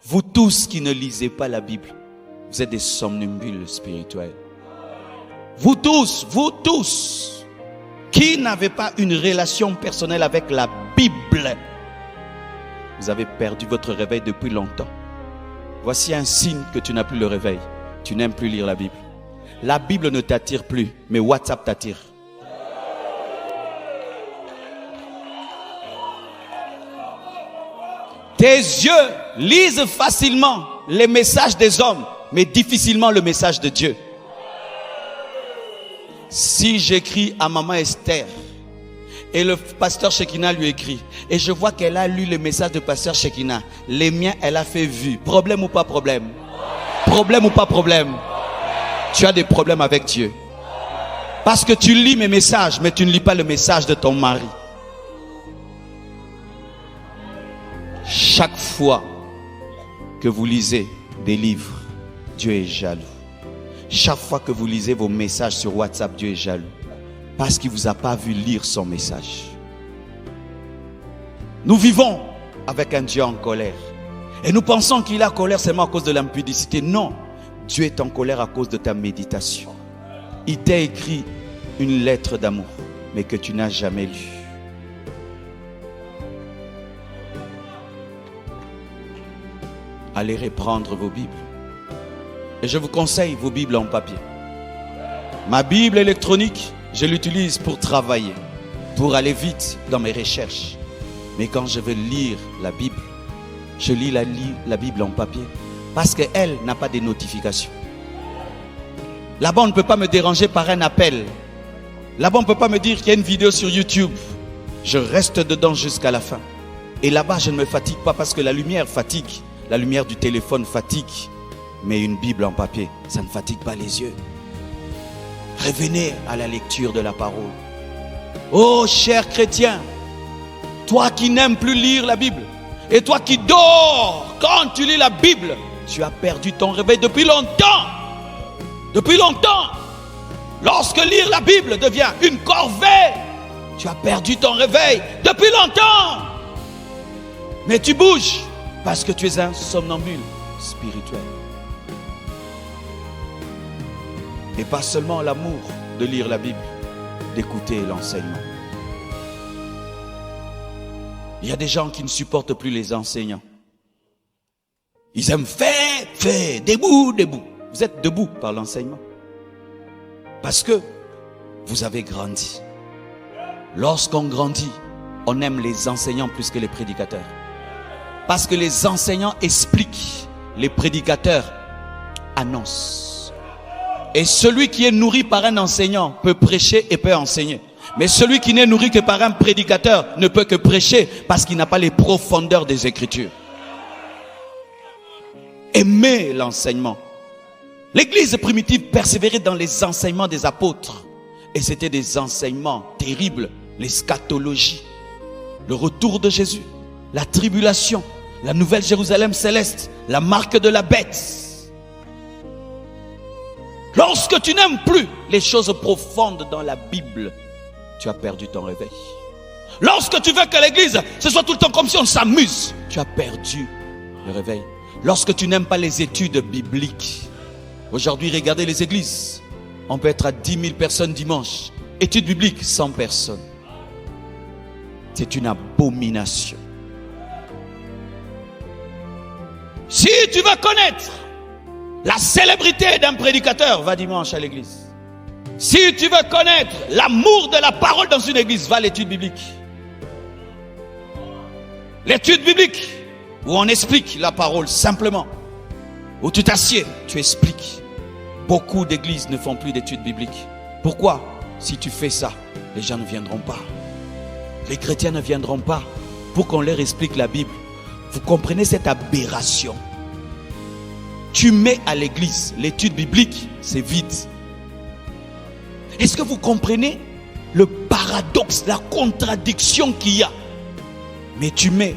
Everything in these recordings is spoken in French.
Vous tous qui ne lisez pas la Bible, vous êtes des somnambules spirituels. Vous tous, qui n'avez pas une relation personnelle avec la Bible, vous avez perdu votre réveil depuis longtemps. Voici un signe que tu n'as plus le réveil. Tu n'aimes plus lire la Bible. La Bible ne t'attire plus, mais WhatsApp t'attire. Tes yeux lisent facilement les messages des hommes, mais difficilement le message de Dieu. Si j'écris à maman Esther et le pasteur Shekinah lui écrit et je vois qu'elle a lu le message de pasteur Shekinah, les miens elle a fait vue. Problème ou pas problème? Problème ou pas problème? Tu as des problèmes avec Dieu. Parce que tu lis mes messages, mais tu ne lis pas le message de ton mari. Chaque fois que vous lisez des livres, Dieu est jaloux. Chaque fois que vous lisez vos messages sur WhatsApp, Dieu est jaloux. Parce qu'il ne vous a pas vu lire son message. Nous vivons avec un Dieu en colère. Et nous pensons qu'il est en colère seulement à cause de l'impudicité. Non, Dieu est en colère à cause de ta méditation. Il t'a écrit une lettre d'amour, mais que tu n'as jamais lue. Allez reprendre vos Bibles. Et je vous conseille vos Bibles en papier. Ma Bible électronique, je l'utilise pour travailler, pour aller vite dans mes recherches. Mais quand je veux lire la Bible, je lis la Bible en papier. Parce qu'elle n'a pas de notifications. Là-bas, on ne peut pas me déranger par un appel. Là-bas, on ne peut pas me dire qu'il y a une vidéo sur YouTube. Je reste dedans jusqu'à la fin. Et là-bas, je ne me fatigue pas parce que la lumière fatigue. La lumière du téléphone fatigue. Mais une Bible en papier, ça ne fatigue pas les yeux. Revenez à la lecture de la parole. Oh, cher chrétien, toi qui n'aimes plus lire la Bible, et toi qui dors quand tu lis la Bible, tu as perdu ton réveil depuis longtemps. Depuis longtemps. Lorsque lire la Bible devient une corvée, tu as perdu ton réveil depuis longtemps. Mais tu bouges parce que tu es un somnambule spirituel. Et pas seulement l'amour de lire la Bible, d'écouter l'enseignement. Il y a des gens qui ne supportent plus les enseignants. Ils aiment faire, debout. Vous êtes debout par l'enseignement. Parce que vous avez grandi. Lorsqu'on grandit, on aime les enseignants plus que les prédicateurs. Parce que les enseignants expliquent, les prédicateurs annoncent. Et celui qui est nourri par un enseignant peut prêcher et peut enseigner. Mais celui qui n'est nourri que par un prédicateur ne peut que prêcher parce qu'il n'a pas les profondeurs des Écritures. Aimez l'enseignement. L'église primitive persévérait dans les enseignements des apôtres. Et c'était des enseignements terribles. L'eschatologie, le retour de Jésus, la tribulation, la nouvelle Jérusalem céleste, la marque de la bête. Lorsque tu n'aimes plus les choses profondes dans la Bible, tu as perdu ton réveil. Lorsque tu veux que l'église, ce soit tout le temps comme si on s'amuse, tu as perdu le réveil. Lorsque tu n'aimes pas les études bibliques, aujourd'hui, regardez les églises. On peut être à 10 000 personnes dimanche. Études bibliques, 100 personnes. C'est une abomination. Si tu veux connaître la célébrité d'un prédicateur, va dimanche à l'église. Si tu veux connaître l'amour de la parole dans une église, va à l'étude biblique. L'étude biblique, où on explique la parole simplement. Où tu t'assieds, tu expliques. Beaucoup d'églises ne font plus d'études bibliques. Pourquoi? Si tu fais ça, les gens ne viendront pas. Les chrétiens ne viendront pas pour qu'on leur explique la Bible. Vous comprenez cette aberration? Tu mets à l'église l'étude biblique, c'est vide. Est-ce que vous comprenez le paradoxe, la contradiction qu'il y a? Mais tu mets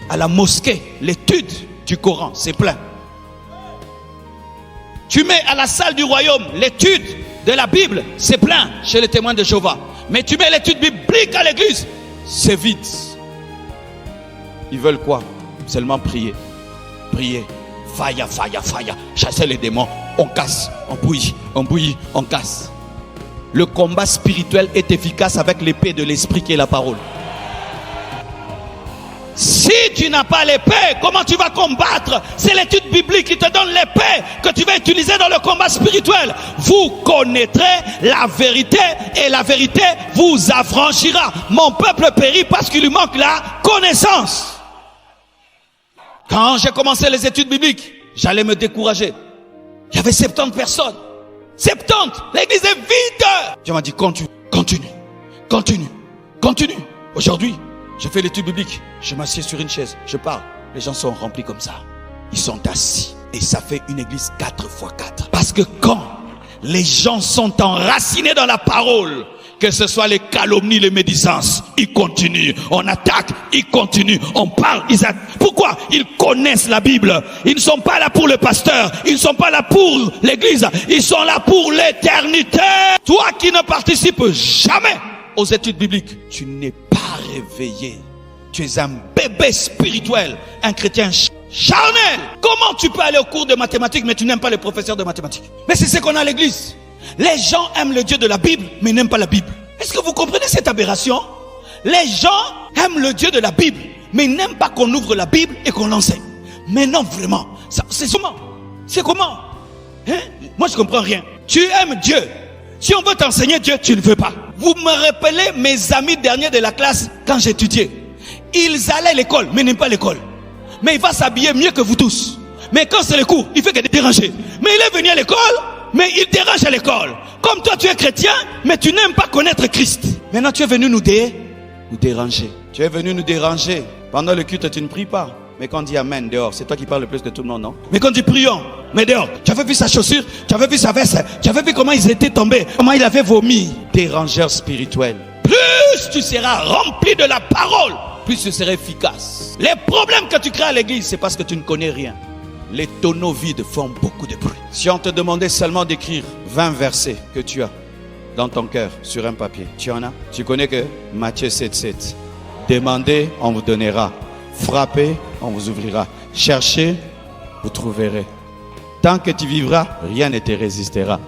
à la mosquée l'étude du Coran, c'est plein. Tu mets à la salle du royaume l'étude de la Bible, c'est plein chez les témoins de Jéhovah. Mais tu mets l'étude biblique à l'église, c'est vide. Ils veulent quoi? Seulement prier. prier. Fire, fire, fire. Chasser les démons. On casse, on bouillit, on casse. Le combat spirituel est efficace avec l'épée de l'esprit qui est la parole. Si tu n'as pas l'épée, comment tu vas combattre? C'est l'étude biblique qui te donne l'épée que tu vas utiliser dans le combat spirituel. Vous connaîtrez la vérité et la vérité vous affranchira. Mon peuple périt parce qu'il lui manque la connaissance. Quand j'ai commencé les études bibliques, j'allais me décourager. Il y avait 70 personnes. 70! L'église est vide! Dieu m'a dit continue. Aujourd'hui, je fais l'étude biblique. Je m'assieds sur une chaise. Je parle. Les gens sont remplis comme ça. Ils sont assis. Et ça fait une église 4x4. Parce que quand les gens sont enracinés dans la parole, que ce soit les calomnies, les médisances, ils continuent. On attaque, ils continuent. On parle, ils attaquent. Pourquoi? Ils connaissent la Bible. Ils ne sont pas là pour le pasteur. Ils ne sont pas là pour l'église. Ils sont là pour l'éternité. Toi qui ne participes jamais aux études bibliques, tu n'es pas réveillé. Tu es un bébé spirituel, un chrétien charnel. Comment tu peux aller au cours de mathématiques mais tu n'aimes pas les professeurs de mathématiques? Mais c'est ce qu'on a à l'église. Les gens aiment le Dieu de la Bible mais n'aiment pas la Bible. Est-ce que vous comprenez cette aberration? Les gens aiment le Dieu de la Bible mais ils n'aiment pas qu'on ouvre la Bible et qu'on l'enseigne. Mais non, vraiment, c'est comment? C'est comment? Moi je comprends rien. Tu aimes Dieu. Si on veut t'enseigner Dieu, tu ne veux pas. Vous me rappelez mes amis derniers de la classe quand j'étudiais. Ils allaient à l'école, mais n'aiment pas l'école. Mais il va s'habiller mieux que vous tous. Mais quand c'est le cours, il fait que déranger. Mais il est venu à l'école, mais il dérange à l'école. Comme toi tu es chrétien, mais tu n'aimes pas connaître Christ. Maintenant tu es venu nous déranger. Tu es venu nous déranger. Pendant le culte, tu ne pries pas. Mais quand on dit amen dehors, c'est toi qui parles le plus que tout le monde, non? Mais quand tu prions, mais dehors, tu avais vu sa chaussure, tu avais vu sa veste, tu avais vu comment ils étaient tombés, comment il avait vomi. Dérangeur spirituel. Plus tu seras rempli de la parole, plus tu seras efficace. Les problèmes que tu crées à l'église, c'est parce que tu ne connais rien. Les tonneaux vides font beaucoup de bruit. Si on te demandait seulement d'écrire 20 versets que tu as dans ton cœur sur un papier, tu en as? Tu connais que Matthieu 7,7. Demandez, on vous donnera. Frappez, on vous ouvrira. Cherchez, vous trouverez. Tant que tu vivras, rien ne te résistera.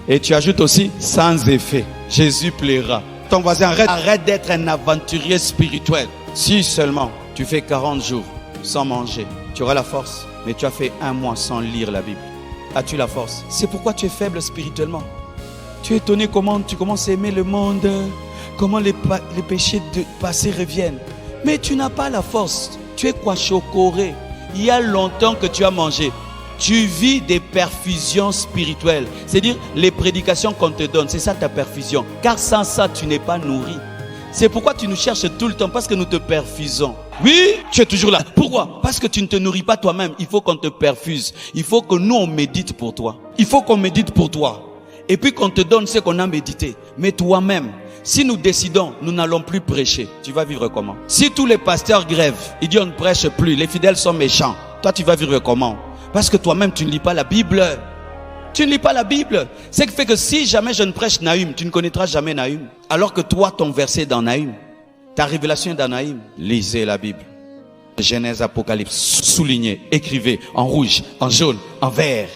Et tu ajoutes aussi, sans effet, Jésus plaira. Ton voisin, arrête d'être un aventurier spirituel. Si seulement tu fais 40 jours sans manger, tu auras la force. Mais tu as fait 1 mois sans lire la Bible. As-tu la force? C'est pourquoi tu es faible spirituellement. Tu es étonné comment tu commences à aimer le monde, comment les péchés de passé reviennent. Mais tu n'as pas la force. Tu es quoi, chocoré? Il y a longtemps que tu as mangé. Tu vis des perfusions spirituelles. C'est-à-dire les prédications qu'on te donne. C'est ça ta perfusion. Car sans ça, tu n'es pas nourri. C'est pourquoi tu nous cherches tout le temps. Parce que nous te perfusons. Oui, tu es toujours là. Pourquoi? Parce que tu ne te nourris pas toi-même. Il faut qu'on te perfuse. Il faut que nous, on médite pour toi. Il faut qu'on médite pour toi. Et puis qu'on te donne ce qu'on a médité. Mais toi-même, si nous décidons, nous n'allons plus prêcher, tu vas vivre comment? Si tous les pasteurs grèvent, ils disent on ne prêche plus, les fidèles sont méchants, toi tu vas vivre comment? Parce que toi-même tu ne lis pas la Bible. Tu ne lis pas la Bible. Ce qui fait que si jamais je ne prêche Nahum, tu ne connaîtras jamais Nahum. Alors que toi, ton verset est dans Nahum, ta révélation est dans Nahum. Lisez la Bible. Genèse, Apocalypse, soulignez, écrivez en rouge, en jaune, en vert.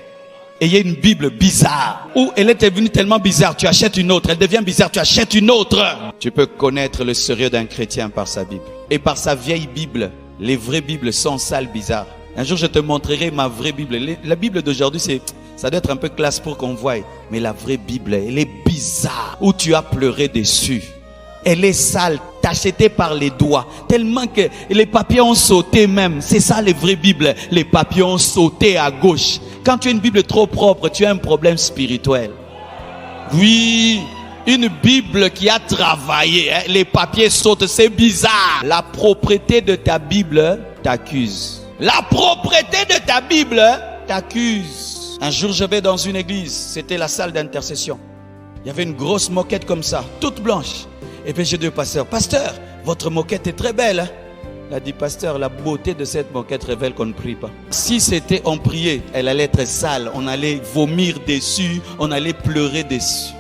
Et il y a une Bible bizarre, où elle est devenue tellement bizarre, tu achètes une autre, elle devient bizarre, tu achètes une autre. Tu peux connaître le sérieux d'un chrétien par sa Bible. Et par sa vieille Bible, les vraies Bibles sont sales, bizarres. Un jour je te montrerai ma vraie Bible. La Bible d'aujourd'hui, ça doit être un peu classe pour qu'on voie. Mais la vraie Bible, elle est bizarre, où tu as pleuré dessus. Elle est sale, tachetée par les doigts, tellement que les papiers ont sauté même. C'est ça les vraies Bibles. Les papiers ont sauté à gauche. Quand tu as une Bible trop propre, tu as un problème spirituel. Oui, une Bible qui a travaillé, les papiers sautent, c'est bizarre. La propreté de ta Bible t'accuse. La propreté de ta Bible t'accuse. Un jour, je vais dans une église, c'était la salle d'intercession. Il y avait une grosse moquette comme ça, toute blanche. Et puis j'ai dit au pasteur, pasteur, votre moquette est très belle. Il a dit, pasteur, la beauté de cette moquette révèle qu'on ne prie pas. Si c'était on priait, elle allait être sale, on allait vomir dessus, on allait pleurer dessus.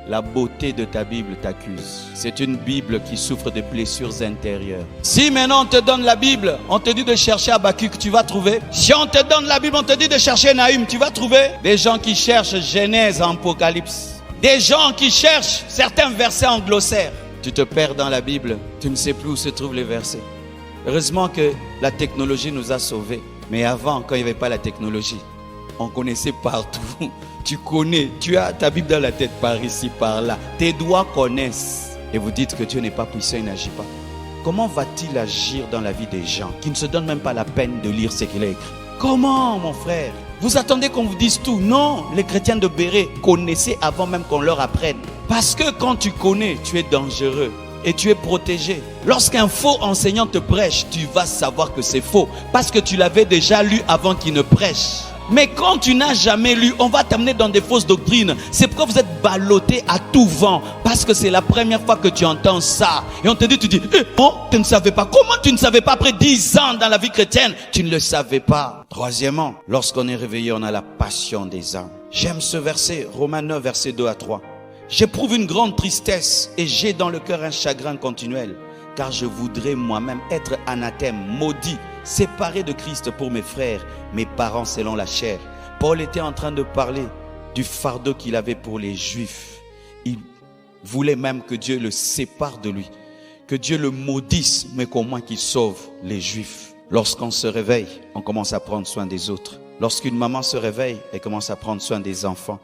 La beauté de ta Bible t'accuse. C'est une Bible qui souffre de blessures intérieures. Si maintenant on te donne la Bible, on te dit de chercher Habakkuk, tu vas trouver. Si on te donne la Bible, on te dit de chercher Nahum, tu vas trouver. Des gens qui cherchent Genèse en Apocalypse. Des gens qui cherchent certains versets en glossaire. Tu te perds dans la Bible, tu ne sais plus où se trouvent les versets. Heureusement que la technologie nous a sauvés. Mais avant, quand il n'y avait pas la technologie, on connaissait partout. Tu connais, tu as ta Bible dans la tête par ici, par là. Tes doigts connaissent. Et vous dites que Dieu n'est pas puissant, il n'agit pas. Comment va-t-il agir dans la vie des gens qui ne se donnent même pas la peine de lire ce qu'il a écrit? Comment, mon frère? Vous attendez qu'on vous dise tout? Non, les chrétiens de Béret connaissaient avant même qu'on leur apprenne. Parce que quand tu connais, tu es dangereux et tu es protégé. Lorsqu'un faux enseignant te prêche, tu vas savoir que c'est faux parce que tu l'avais déjà lu avant qu'il ne prêche. Mais quand tu n'as jamais lu, on va t'amener dans des fausses doctrines. C'est pourquoi vous êtes ballottés à tout vent. Parce que c'est la première fois que tu entends ça. Et on te dit, oh, tu ne savais pas. Comment tu ne savais pas après 10 ans dans la vie chrétienne? Tu ne le savais pas. Troisièmement, lorsqu'on est réveillé, on a la passion des âmes. J'aime ce verset, Romains 9, versets 2 à 3. J'éprouve une grande tristesse et j'ai dans le cœur un chagrin continuel. Car je voudrais moi-même être anathème, maudit, séparé de Christ pour mes frères, mes parents selon la chair. Paul était en train de parler du fardeau qu'il avait pour les Juifs. Il voulait même que Dieu le sépare de lui, que Dieu le maudisse, mais qu'au moins qu'il sauve les Juifs. Lorsqu'on se réveille, on commence à prendre soin des autres. Lorsqu'une maman se réveille, elle commence à prendre soin des enfants.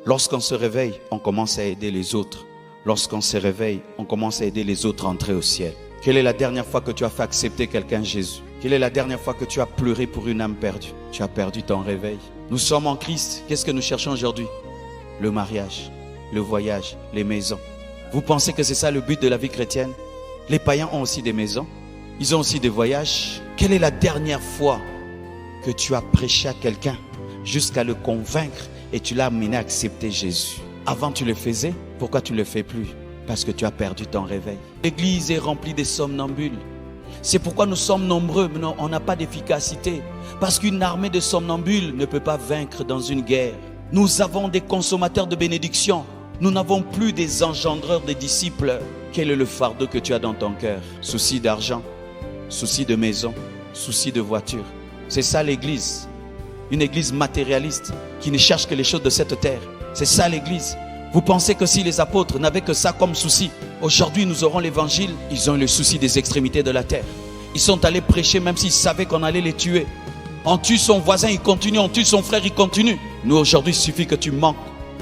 Lorsqu'on se réveille, on commence à aider les autres. Lorsqu'on se réveille, on commence à aider les autres à entrer au ciel. Quelle est la dernière fois que tu as fait accepter quelqu'un Jésus? Quelle est la dernière fois que tu as pleuré pour une âme perdue? Tu as perdu ton réveil. Nous sommes en Christ. Qu'est-ce que nous cherchons aujourd'hui? Le mariage, le voyage, les maisons. Vous pensez que c'est ça le but de la vie chrétienne? Les païens ont aussi des maisons. Ils ont aussi des voyages. Quelle est la dernière fois que tu as prêché à quelqu'un jusqu'à le convaincre et tu l'as amené à accepter Jésus? Avant tu le faisais, pourquoi tu ne le fais plus? Parce que tu as perdu ton réveil. L'église est remplie de somnambules. C'est pourquoi nous sommes nombreux, mais on n'a pas d'efficacité. Parce qu'une armée de somnambules ne peut pas vaincre dans une guerre. Nous avons des consommateurs de bénédictions. Nous n'avons plus des engendreurs de disciples. Quel est le fardeau que tu as dans ton cœur? Souci d'argent, souci de maison, souci de voiture. C'est ça l'église. Une église matérialiste qui ne cherche que les choses de cette terre. C'est ça l'église. Vous pensez que si les apôtres n'avaient que ça comme souci, aujourd'hui nous aurons l'évangile, ils ont eu le souci des extrémités de la terre. Ils sont allés prêcher même s'ils savaient qu'on allait les tuer. On tue son voisin, il continue, on tue son frère, il continue. Nous aujourd'hui, il suffit que tu manques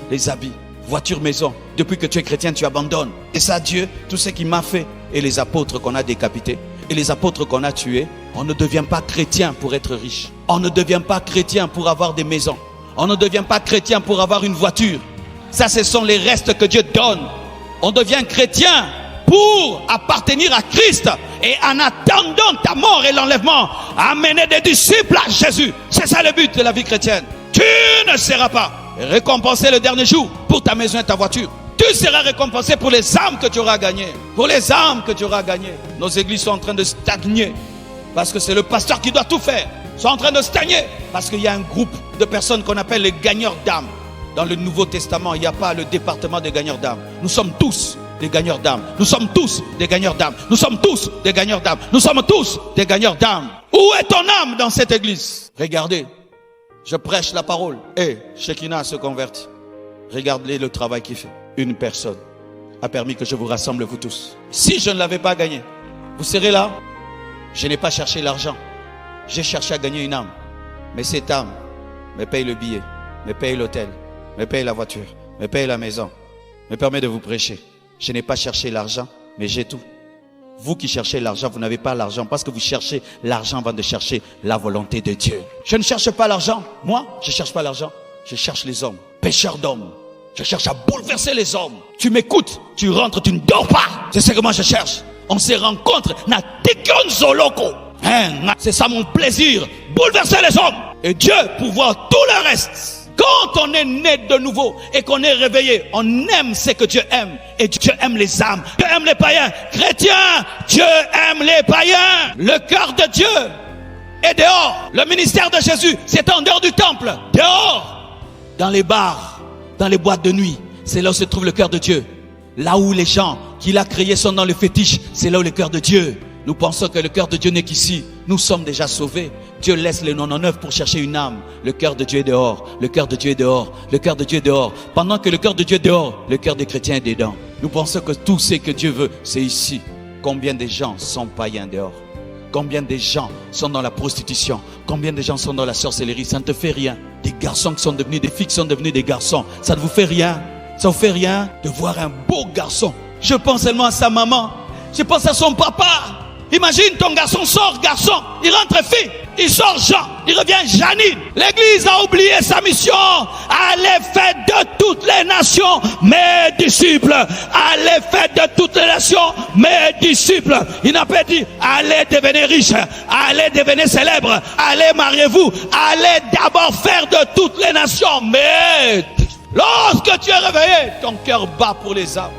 les habits, voiture, maison. Depuis que tu es chrétien, tu abandonnes. Et ça, Dieu, tout ce qu'il m'a fait. Et les apôtres qu'on a décapités, et les apôtres qu'on a tués, on ne devient pas chrétien pour être riche. On ne devient pas chrétien pour avoir des maisons. On ne devient pas chrétien pour avoir une voiture. Ça, ce sont les restes que Dieu donne. On devient chrétien pour appartenir à Christ. Et en attendant ta mort et l'enlèvement, amener des disciples à Jésus. C'est ça le but de la vie chrétienne. Tu ne seras pas récompensé le dernier jour pour ta maison et ta voiture. Tu seras récompensé pour les âmes que tu auras gagnées. Pour les âmes que tu auras gagnées. Nos églises sont en train de stagner. Parce que c'est le pasteur qui doit tout faire. Ils sont en train de stagner. Parce qu'il y a un groupe de personnes qu'on appelle les gagneurs d'âmes. Dans le Nouveau Testament, il n'y a pas le département des gagneurs d'âmes. Nous sommes tous des gagneurs d'âmes. Nous sommes tous des gagneurs d'âmes. Nous sommes tous des gagneurs d'âmes. Nous sommes tous des gagneurs d'âmes. Où est ton âme dans cette église? Regardez, je prêche la parole. Et Shekinah se convertit. Regardez le travail qu'il fait. Une personne a permis que je vous rassemble vous tous. Si je ne l'avais pas gagné, vous serez là. Je n'ai pas cherché l'argent. J'ai cherché à gagner une âme. Mais cette âme me paye le billet, me paye l'hôtel, me paye la voiture, me paye la maison, me permet de vous prêcher. Je n'ai pas cherché l'argent, mais j'ai tout. Vous qui cherchez l'argent, vous n'avez pas l'argent parce que vous cherchez l'argent avant de chercher la volonté de Dieu. Je ne cherche pas l'argent. Moi, je ne cherche pas l'argent. Je cherche les hommes, pécheurs d'hommes. Je cherche à bouleverser les hommes. Tu m'écoutes, tu rentres, tu ne dors pas. C'est ce que moi je cherche. On se rencontre, c'est ça mon plaisir, bouleverser les hommes. Et Dieu pour voir tout le reste. Quand on est né de nouveau et qu'on est réveillé, on aime ce que Dieu aime. Et Dieu aime les âmes. Dieu aime les païens. Chrétiens, Dieu aime les païens. Le cœur de Dieu est dehors. Le ministère de Jésus, c'est en dehors du temple. Dehors, dans les bars, dans les boîtes de nuit. c'est là où se trouve le cœur de Dieu. Là où les gens qu'il a créés sont dans le fétiche, c'est là où le cœur de Dieu. Nous pensons que le cœur de Dieu n'est qu'ici. Nous sommes déjà sauvés. Dieu laisse les 99 pour chercher une âme. Le cœur de Dieu est dehors. Le cœur de Dieu est dehors. Le cœur de Dieu est dehors. Pendant que le cœur de Dieu est dehors, le cœur des chrétiens est dedans. Nous pensons que tout ce que Dieu veut, c'est ici. Combien de gens sont païens dehors? Combien de gens sont dans la prostitution? Combien de gens sont dans la sorcellerie? Ça ne te fait rien. Des garçons qui sont devenus des filles qui sont devenus des garçons. Ça ne vous fait rien. Ça ne vous fait rien de voir un beau garçon. Je pense seulement à sa maman. Je pense à son papa. Imagine ton garçon sort garçon, il rentre fille, il sort Jean, il revient Janine. L'église a oublié sa mission. Allez faire de toutes les nations mes disciples. Allez faire de toutes les nations mes disciples. Il n'a pas dit allez devenir riche, allez devenir célèbre, allez mariez-vous. Allez d'abord faire de toutes les nations mais lorsque tu es réveillé, ton cœur bat pour les âmes.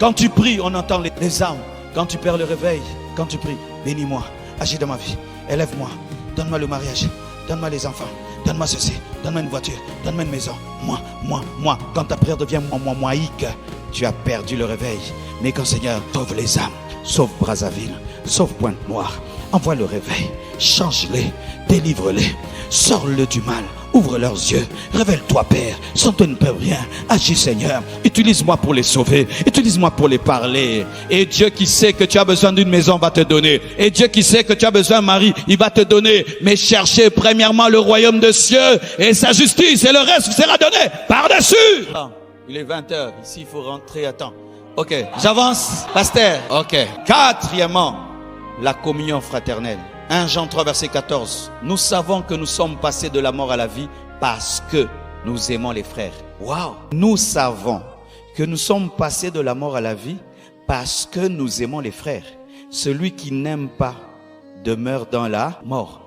Quand tu pries, on entend les âmes. Quand tu perds le réveil, quand tu pries, bénis-moi, agis dans ma vie, élève-moi, donne-moi le mariage, donne-moi les enfants, donne-moi ceci, donne-moi une voiture, donne-moi une maison. Moi. Quand ta prière devient moique, tu as perdu le réveil. Mais quand Seigneur sauve les âmes, sauve Brazzaville, sauve Pointe-Noire, envoie le réveil, change-les, délivre-les, sors-le du mal. Ouvre leurs yeux, révèle-toi Père, sans toi ne peux rien, agis Seigneur, utilise-moi pour les sauver, utilise-moi pour les parler. Et Dieu qui sait que tu as besoin d'une maison va te donner, et Dieu qui sait que tu as besoin d'un mari, il va te donner. Mais cherchez premièrement le royaume des cieux et sa justice, et le reste vous sera donné par-dessus. Il est 20h, ici il faut rentrer à temps. Ok, j'avance, pasteur. Ok, quatrièmement, la communion fraternelle. 1 Jean 3 verset 14. Nous savons que nous sommes passés de la mort à la vie parce que nous aimons les frères. Waouh! Nous savons que nous sommes passés de la mort à la vie parce que nous aimons les frères. Celui qui n'aime pas demeure dans la mort.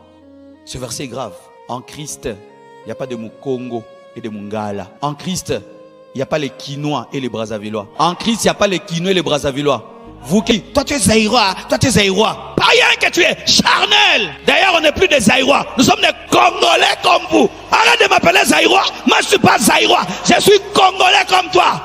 Ce verset est grave. En Christ, il n'y a pas de Mukongo et de Mungala. En Christ, il n'y a pas les Quinois et les Brazzavillois. En Christ, il n'y a pas les Quinois et les Brazzavillois. Vous qui, toi tu es Zaïrois, toi tu es Zaïrois. Païen que tu es, charnel. D'ailleurs, on n'est plus des Zaïrois. Nous sommes des Congolais comme vous. Arrête de m'appeler Zaïrois. Moi, je ne suis pas Zaïrois. Je suis Congolais comme toi.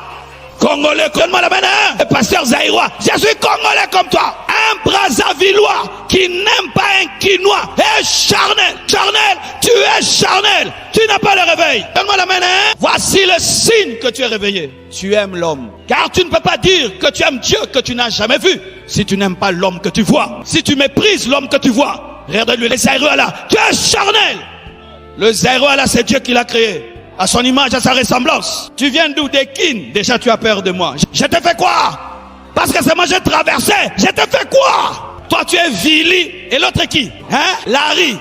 Congolais, donne-moi la main, hein? Pasteur Zaïrois. Je suis Congolais comme toi. Un Brazzavillois qui n'aime pas un Quinois est charnel. Charnel, tu es charnel. Tu n'as pas le réveil. Donne-moi la main, hein? Voici le signe que tu es réveillé. Tu aimes l'homme. Car tu ne peux pas dire que tu aimes Dieu que tu n'as jamais vu si tu n'aimes pas l'homme que tu vois. Si tu méprises l'homme que tu vois. Regarde-lui, les Zaïrois là. Tu es charnel. Le Zaïrois là, c'est Dieu qui l'a créé. À son image, à sa ressemblance. Tu viens d'où? Des Kines. Déjà tu as peur de moi. Je t'ai fait quoi? Parce que c'est moi j'ai traversé. Je t'ai fait quoi? Toi tu es Vili. Et l'autre est qui? Hein? Larry.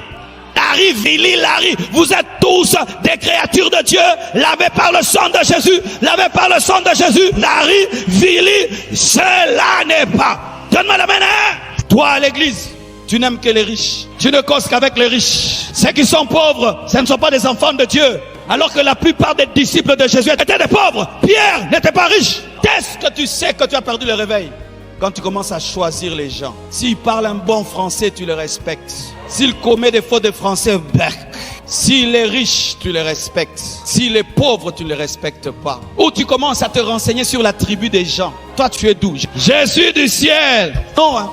Larry, Vili, Larry. Vous êtes tous des créatures de Dieu. Lavés par le sang de Jésus. Lavés par le sang de Jésus. Larry, Vili. Cela n'est pas. Donne-moi la main, hein? Toi à l'église, tu n'aimes que les riches. Tu ne causes qu'avec les riches. Ceux qui sont pauvres, ce ne sont pas des enfants de Dieu. Alors que la plupart des disciples de Jésus étaient des pauvres. Pierre n'était pas riche. Qu'est-ce que tu sais que tu as perdu le réveil? Quand tu commences à choisir les gens. S'ils parlent un bon français, tu les respectes. S'ils commettent des fautes de français, s'il est riche, tu les respectes. S'il est pauvre, tu ne les respectes pas. Ou tu commences à te renseigner sur la tribu des gens. Toi, tu es d'où? Je suis du ciel. Non, hein?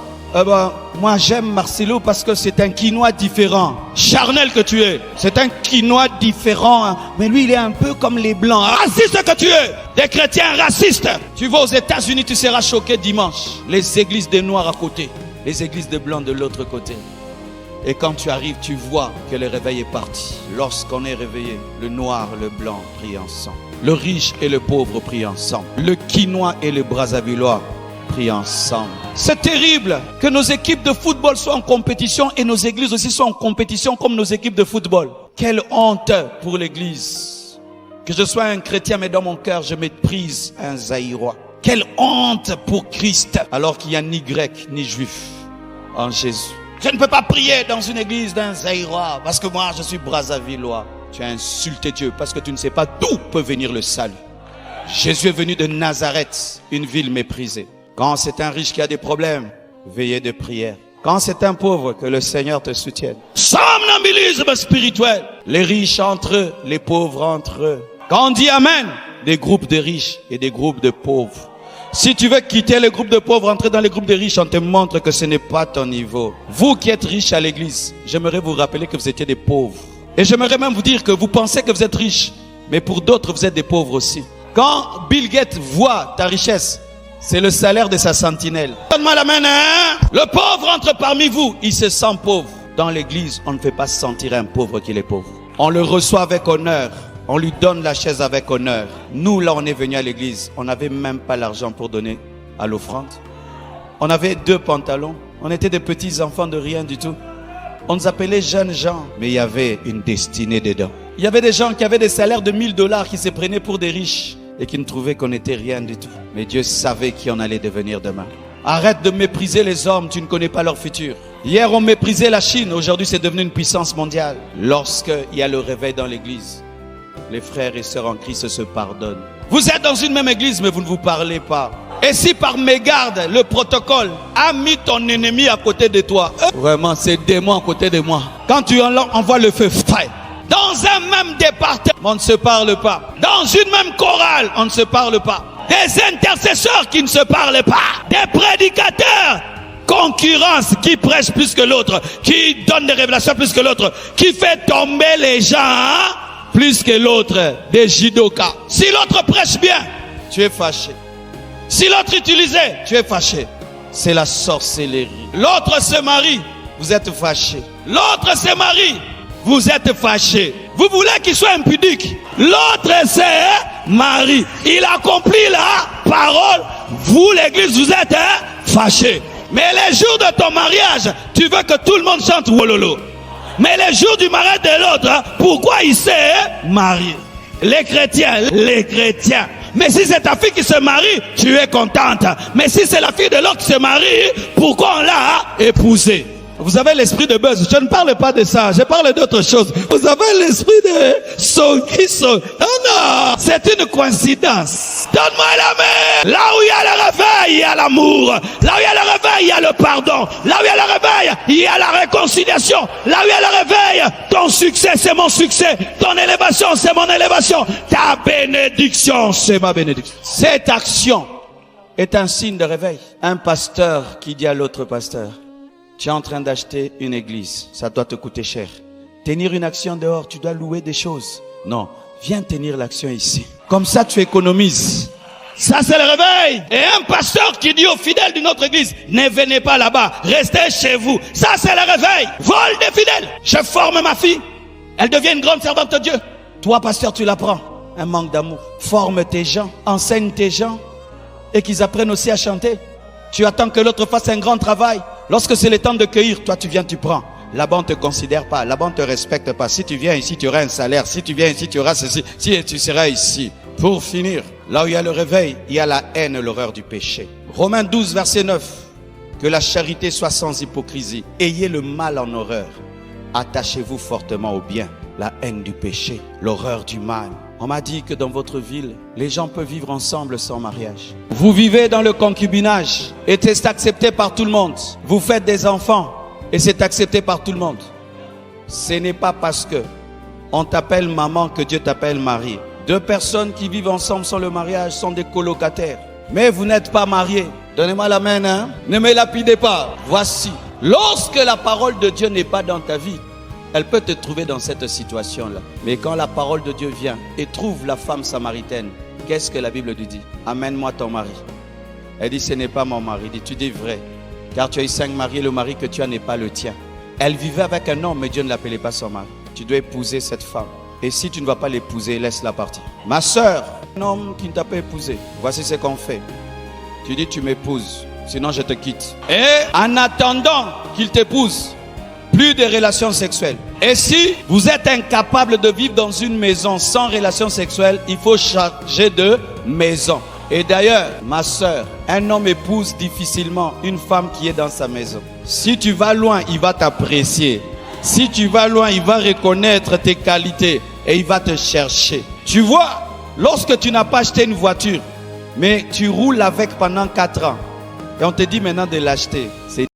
Moi j'aime Marcelo parce que c'est un Quinois différent. Charnel que tu es. C'est un Quinois différent, hein. Mais lui il est un peu comme les blancs. Raciste que tu es. Des chrétiens racistes. Tu vas aux États-Unis, tu seras choqué dimanche. Les églises des noirs à côté, les églises des blancs de l'autre côté. Et quand tu arrives, tu vois que le réveil est parti. Lorsqu'on est réveillé, le noir, le blanc prient ensemble. Le riche et le pauvre prient ensemble. Le Quinois et le Brazzavillois prient ensemble. C'est terrible que nos équipes de football soient en compétition et nos églises aussi soient en compétition comme nos équipes de football. Quelle honte pour l'église. Que je sois un chrétien mais dans mon cœur je méprise un Zaïrois. Quelle honte pour Christ alors qu'il n'y a ni grec ni juif en Jésus. Je ne peux pas prier dans une église d'un Zaïrois parce que moi je suis Brazzavillois. Tu as insulté Dieu parce que tu ne sais pas d'où peut venir le salut. Jésus est venu de Nazareth, une ville méprisée. Quand c'est un riche qui a des problèmes, veillez de prière. Quand c'est un pauvre, que le Seigneur te soutienne. Somnambulisme spirituel. Les riches entre eux, les pauvres entre eux. Quand on dit Amen, des groupes de riches et des groupes de pauvres. Si tu veux quitter les groupes de pauvres, entrer dans les groupes de riches, on te montre que ce n'est pas ton niveau. Vous qui êtes riches à l'église, j'aimerais vous rappeler que vous étiez des pauvres. Et j'aimerais même vous dire que vous pensez que vous êtes riches, mais pour d'autres, vous êtes des pauvres aussi. Quand Bill Gates voit ta richesse, c'est le salaire de sa sentinelle. Donne-moi la main, hein? Le pauvre entre parmi vous, il se sent pauvre. Dans l'église, on ne fait pas sentir un pauvre qu'il est pauvre. On le reçoit avec honneur. On lui donne la chaise avec honneur. Nous, là, on est venu à l'église. On n'avait même pas l'argent pour donner à l'offrande. On avait 2 pantalons. On était des petits enfants de rien du tout. On nous appelait jeunes gens. Mais il y avait une destinée dedans. Il y avait des gens qui avaient des salaires de $1000 qui se prenaient pour des riches et qui ne trouvaient qu'on n'était rien du tout. Mais Dieu savait qui on allait devenir demain. Arrête de mépriser les hommes, tu ne connais pas leur futur. Hier, on méprisait la Chine. Aujourd'hui, c'est devenu une puissance mondiale. Lorsqu'il y a le réveil dans l'église, les frères et sœurs en Christ se pardonnent. Vous êtes dans une même église, mais vous ne vous parlez pas. Et si par mégarde, le protocole a mis ton ennemi à côté de toi, vraiment, c'est démon à côté de moi. Quand tu envoies le feu, fire. Dans un même département, on ne se parle pas. Dans une même chorale, on ne se parle pas. Des intercesseurs qui ne se parlent pas. Des prédicateurs, concurrence, qui prêchent plus que l'autre, qui donnent des révélations plus que l'autre, qui fait tomber les gens plus que l'autre, des judokas. Si l'autre prêche bien, tu es fâché. Si l'autre utilisait, tu es fâché. C'est la sorcellerie. L'autre se marie, vous êtes fâché. L'autre se marie, vous êtes fâché. Vous voulez qu'il soit impudique. L'autre se marie. Il accomplit la parole. Vous, l'église, vous êtes fâché. Mais les jours de ton mariage, tu veux que tout le monde chante Wololo. Mais les jours du mariage de l'autre, pourquoi il s'est marié? Les chrétiens. Mais si c'est ta fille qui se marie, tu es contente. Mais si c'est la fille de l'autre qui se marie, pourquoi on l'a épousée? Vous avez l'esprit de buzz. Je ne parle pas de ça. Je parle d'autre chose. Vous avez l'esprit de son. Non, c'est une coïncidence. Donne-moi la main. Là où il y a le réveil, il y a l'amour. Là où il y a le réveil, il y a le pardon. Là où il y a le réveil, il y a la réconciliation. Là où il y a le réveil, ton succès, c'est mon succès. Ton élévation, c'est mon élévation. Ta bénédiction, c'est ma bénédiction. Cette action est un signe de réveil. Un pasteur qui dit à l'autre pasteur: tu es en train d'acheter une église, ça doit te coûter cher. Tenir une action dehors, tu dois louer des choses. Non, viens tenir l'action ici. Comme ça, tu économises. Ça, c'est le réveil. Et un pasteur qui dit aux fidèles d'une autre église: ne venez pas là-bas, restez chez vous. Ça, c'est le réveil. Vol des fidèles. Je forme ma fille. Elle devient une grande servante de Dieu. Toi, pasteur, tu l'apprends. Un manque d'amour. Forme tes gens, enseigne tes gens et qu'ils apprennent aussi à chanter. Tu attends que l'autre fasse un grand travail. Lorsque c'est le temps de cueillir, toi tu viens, tu prends. Là-bas on ne te considère pas, là-bas on ne te respecte pas. Si tu viens ici, tu auras un salaire. Si tu viens ici, tu auras ceci. Si tu seras ici. Pour finir, là où il y a le réveil, il y a la haine, l'horreur du péché. Romains 12, verset 9. Que la charité soit sans hypocrisie. Ayez le mal en horreur. Attachez-vous fortement au bien. La haine du péché, l'horreur du mal. On m'a dit que dans votre ville, les gens peuvent vivre ensemble sans mariage. Vous vivez dans le concubinage et c'est accepté par tout le monde. Vous faites des enfants et c'est accepté par tout le monde. Ce n'est pas parce que on t'appelle maman que Dieu t'appelle mari. 2 personnes qui vivent ensemble sans le mariage sont des colocataires. Mais vous n'êtes pas mariés. Donnez-moi la main, hein? Ne me lapidez pas. Voici. Lorsque la parole de Dieu n'est pas dans ta vie, elle peut te trouver dans cette situation-là. Mais quand la parole de Dieu vient et trouve la femme samaritaine, qu'est-ce que la Bible lui dit? Amène-moi ton mari. Elle dit: ce n'est pas mon mari. Il dit: tu dis vrai, car tu as eu 5 maris et le mari que tu as n'est pas le tien. Elle vivait avec un homme, mais Dieu ne l'appelait pas son mari. Tu dois épouser cette femme. Et si tu ne vas pas l'épouser, laisse-la partir. Ma soeur, un homme qui ne t'a pas épousé, voici ce qu'on fait. Tu dis: tu m'épouses, sinon je te quitte. Et en attendant qu'il t'épouse, plus de relations sexuelles. Et si vous êtes incapable de vivre dans une maison sans relations sexuelles, il faut changer de maison. Et d'ailleurs, ma soeur, un homme épouse difficilement une femme qui est dans sa maison. Si tu vas loin, il va t'apprécier. Si tu vas loin, il va reconnaître tes qualités et il va te chercher. Tu vois, lorsque tu n'as pas acheté une voiture, mais tu roules avec pendant 4 ans, et on te dit maintenant de l'acheter, c'est